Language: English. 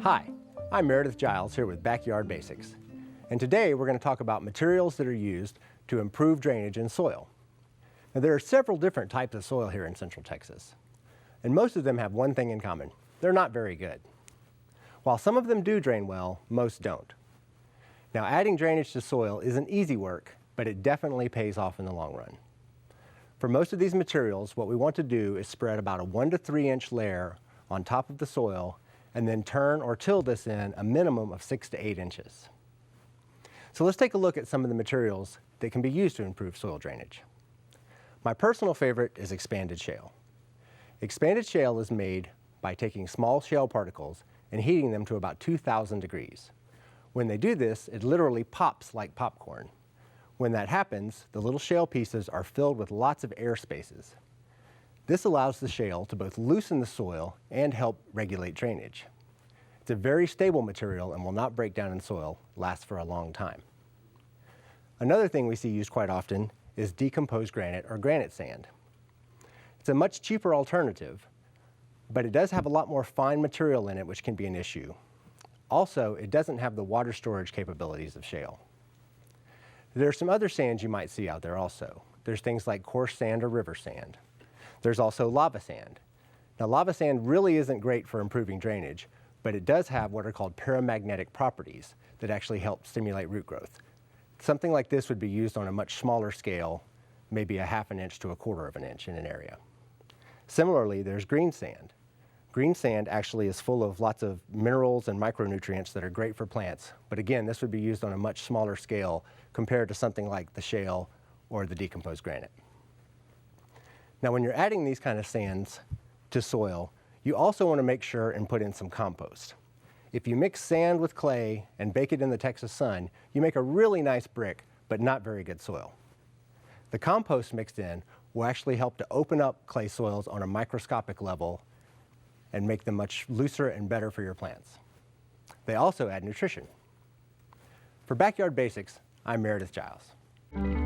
Hi, I'm Merrideth Jiles here with Backyard Basics. And today we're going to talk about materials that are used to improve drainage in soil. Now there are several different types of soil here in Central Texas. And most of them have one thing in common. They're not very good. While some of them do drain well, most don't. Now adding drainage to soil isn't easy work, but it definitely pays off in the long run. For most of these materials, what we want to do is spread about a 1 to 3 inch layer on top of the soil and then turn or till this in a minimum of 6 to 8 inches. So let's take a look at some of the materials that can be used to improve soil drainage. My personal favorite is expanded shale. Expanded shale is made by taking small shale particles and heating them to about 2,000 degrees. When they do this, it literally pops like popcorn. When that happens, the little shale pieces are filled with lots of air spaces. This allows the shale to both loosen the soil and help regulate drainage. It's a very stable material and will not break down in soil, last for a long time. Another thing we see used quite often is decomposed granite or granite sand. It's a much cheaper alternative, but it does have a lot more fine material in it, which can be an issue. Also, it doesn't have the water storage capabilities of shale. There are some other sands you might see out there also. There's things like coarse sand or river sand. There's also lava sand. Now lava sand really isn't great for improving drainage, but it does have what are called paramagnetic properties that actually help stimulate root growth. Something like this would be used on a much smaller scale, maybe a 1/2 inch to 1/4 inch in an area. Similarly, there's green sand. Green sand actually is full of lots of minerals and micronutrients that are great for plants, but again, this would be used on a much smaller scale compared to something like the shale or the decomposed granite. Now when you're adding these kind of sands to soil, you also want to make sure and put in some compost. If you mix sand with clay and bake it in the Texas sun, you make a really nice brick, but not very good soil. The compost mixed in will actually help to open up clay soils on a microscopic level and make them much looser and better for your plants. They also add nutrition. For Backyard Basics, I'm Merrideth Jiles.